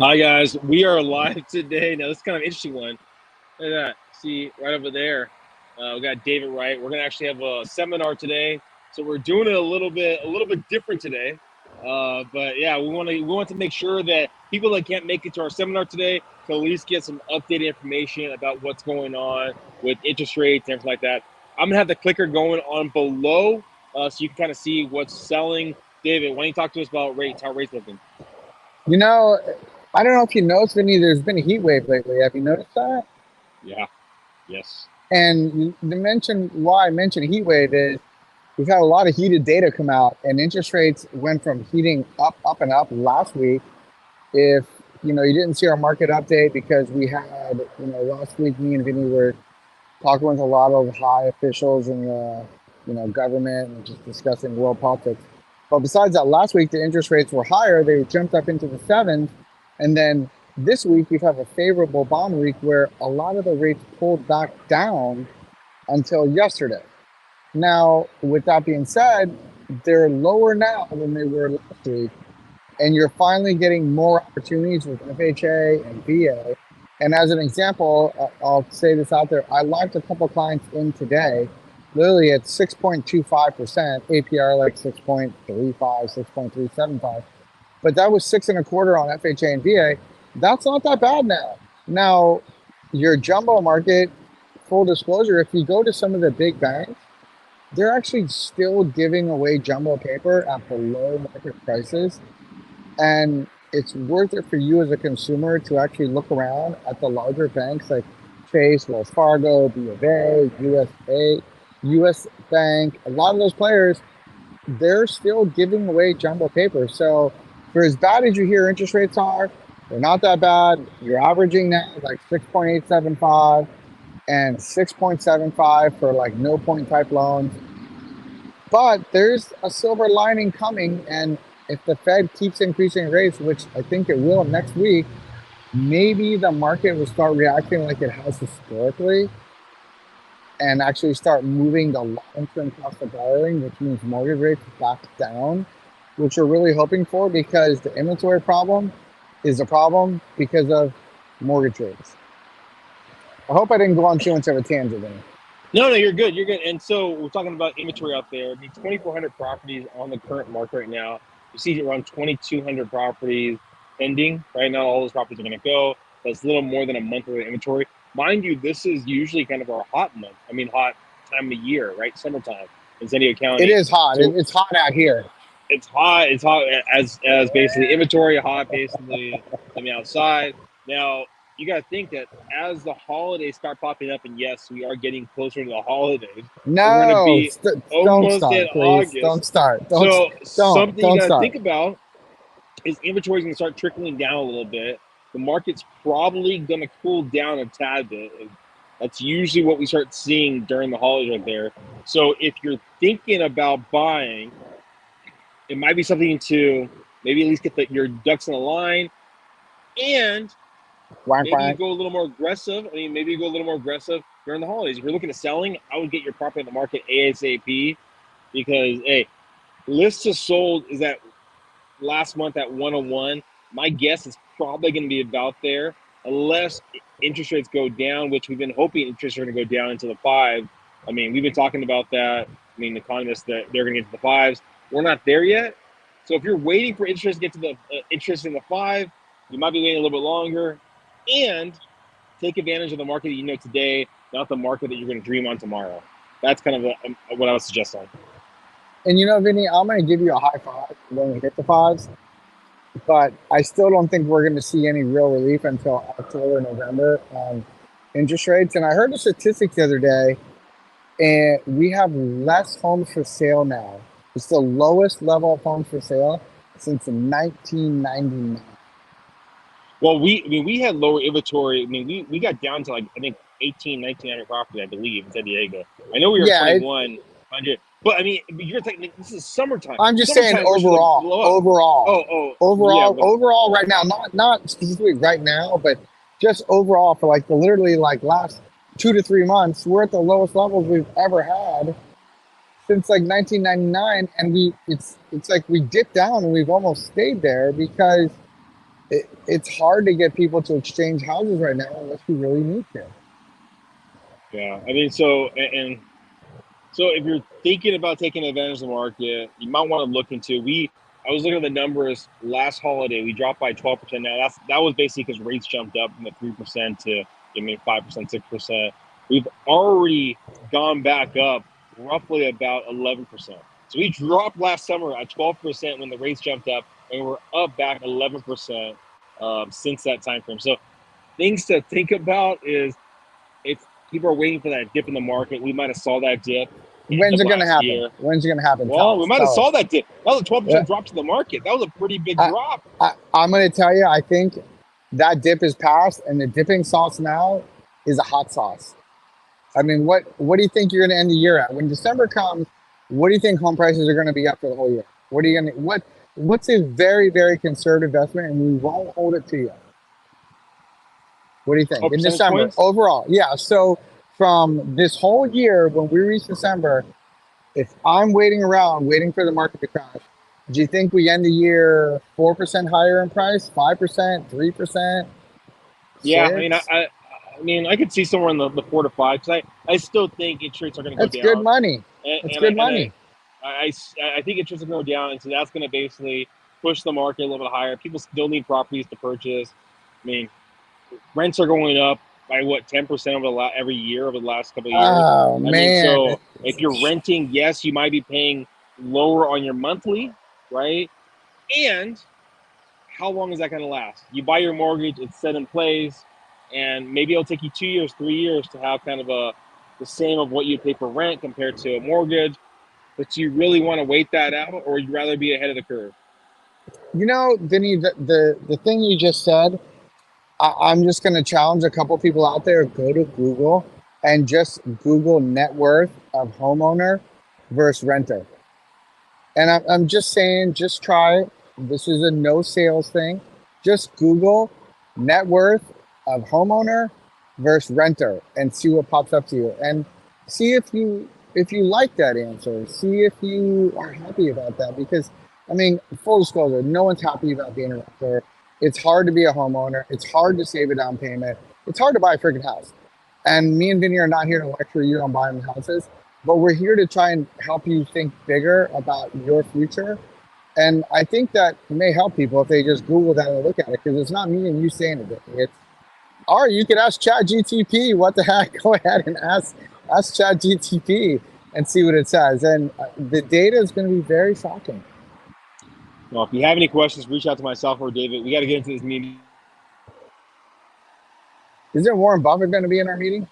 Hi guys, we are live today. Now this is kind of an interesting one. Look at that. See right over there. We got David Wright. We're gonna actually have a seminar today, so we're doing it a little bit different today. But yeah, we want to make sure that people that can't make it to our seminar today can at least get some updated information about what's going on with interest rates and everything like that. I'm gonna have the clicker going on below, so you can kind of see what's selling. David, why don't you talk to us about rates? How rates looking? You know, I don't know if you noticed, Vinnie, there's been a heat wave lately. Have you noticed that? Yeah. Yes. And the mention why I mentioned heat wave is we've had a lot of heated data come out, and interest rates went from heating up, and up last week. If you didn't see our market update because we had, last week me and Vinny were talking with a lot of high officials in the, government and just discussing world politics. But besides that, last week the interest rates were higher. They jumped up into the sevens, and then this week we've had a favorable bond week where a lot of the rates pulled back down until yesterday. Now, with that being said, they're lower now than they were last week, and you're finally getting more opportunities with FHA and VA. And as an example, I'll say this out there. I locked a couple clients in today, literally at 6.25%, APR like 6.35, 6.375. But that was six and a quarter on FHA and VA. That's not that bad now. Now, your jumbo market, full disclosure, if you go to some of the big banks, they're actually still giving away jumbo paper at below market prices. And it's worth it for you as a consumer to actually look around at the larger banks like Chase, Wells Fargo, B of A, USA, US Bank. A lot of those players, they're still giving away jumbo paper. So for as bad as you hear interest rates are, they're not that bad. You're averaging now like 6.875 and 6.75 for like no point type loans. But there's a silver lining coming, and if the Fed keeps increasing rates, which I think it will next week, maybe the market will start reacting like it has historically and actually start moving the long-term cost of borrowing, which means mortgage rates back down, which we're really hoping for because the inventory problem is a problem because of mortgage rates. I hope I didn't go on too much of a tangent there. No, you're good. You're good. And so we're talking about inventory out there. I mean, 2,400 properties on the current market right now. You see around 2,200 properties pending. Right now, all those properties are going to go. That's a little more than a month of inventory. Mind you, this is usually kind of our hot month. I mean, hot time of year, right? Summertime in San Diego County. It is hot. So It's hot out here. it's hot. It's hot as basically inventory hot, basically. I mean, outside. Now, you got to think that as the holidays start popping up, and yes, we are getting closer to the holidays, we're going to No, be don't almost in start, please. Don't August. start. So something you Don't got to start. think about is inventory is going to start trickling down a little bit. The market's probably going to cool down a tad bit. That's usually what we start seeing during the holidays right there. So if you're thinking about buying, it might be something to maybe at least get your ducks in a line, and Quack, maybe you quack. go a little more aggressive. I mean, maybe you go a little more aggressive during the holidays. If you're looking at selling, I would get your property on the market ASAP because, hey, list to sold is at last month at 101. My guess is probably going to be about there unless interest rates go down, which we've been hoping interest rates are going to go down into the five. I mean, we've been talking about that. I mean, the economists that they're going to get to the fives. We're not there yet. So if you're waiting for interest to get to the interest in the five, you might be waiting a little bit longer, and take advantage of the market that you know today, not the market that you're going to dream on tomorrow. That's kind of what I would suggest on. And Vinny, I'm going to give you a high five when we hit the fives, but I still don't think we're going to see any real relief until October, November on interest rates. And I heard a statistic the other day, and we have less homes for sale now. It's the lowest level of homes for sale since 1999. Well, we had lower inventory. I mean, we got down to like, I think 1,900 properties, I believe, in San Diego. I know we were Yeah, 2,100, but I mean, you're taking this is summertime. I'm just saying Summertime, we're supposed to overall, blow up. overall, Yeah, but overall right now, not specifically right now, but just overall for like the literally like last 2 to 3 months, we're at the lowest levels we've ever had since like 1999, and it's like we dipped down and we've almost stayed there because it's hard to get people to exchange houses right now unless you really need to. Yeah, I mean, so if you're thinking about taking advantage of the market, you might want to look into. I was looking at the numbers last holiday. We dropped by 12%. Now that was basically because rates jumped up from the 3% to 5%, 6%. We've already gone back up roughly about 11%. So we dropped last summer at 12% when the rates jumped up, and we're up back 11% since that time frame. So things to think about is if people are waiting for that dip in the market, we might have saw that dip When's it going to happen? When's it going to happen? Well, we might have saw that dip. That was a 12% Yeah. drop to the market. That was a pretty big drop. I'm going to tell you, I think that dip is past, and the dipping sauce now is a hot sauce. I mean, what do you think you're going to end the year at? When December comes, what do you think home prices are going to be up for the whole year? What are you going to what's a very, very conservative investment, and we won't hold it to you? What do you think? In December, points? Overall, yeah. So from this whole year, when we reach December, if I'm waiting around, waiting for the market to crash, do you think we end the year 4% higher in price, 5%, 3%? Yeah, I mean, I could see somewhere in the 4 to 5 because I still think interest rates are going to go down. That's good money. That's good money. I think interest rates are going to go down, and so that's going to basically push the market a little bit higher. People still need properties to purchase. I mean, rents are going up by 10% every year over the last couple of years. Oh, man. Mean, so if you're renting, yes, you might be paying lower on your monthly, right? And how long is that going to last? You buy your mortgage, it's set in place, and maybe it'll take you 2 years, 3 years to have kind of the same of what you pay for rent compared to a mortgage. But you really want to wait that out, or you'd rather be ahead of the curve? You know, Vinnie, the thing you just said, I'm just going to challenge a couple people out there. Go to Google and just Google net worth of homeowner versus renter. And I'm just saying, just try it. This is a no sales thing. Just Google net worth of homeowner versus renter and see what pops up to you. And see if you like that answer. See if you are happy about that. Because, I mean, full disclosure, no one's happy about being a renter. It's hard to be a homeowner. It's hard to save a down payment. It's hard to buy a freaking house. And me and Vinnie are not here to lecture you on buying houses, but we're here to try and help you think bigger about your future. And I think that may help people if they just Google that and look at it, because it's not me and you saying it. It's, or you could ask ChatGTP, what the heck? Go ahead and ask ChatGTP and see what it says. And the data is going to be very shocking. Well, if you have any questions, reach out to myself or David. We got to get into this meeting. Isn't Warren Buffett going to be in our meeting?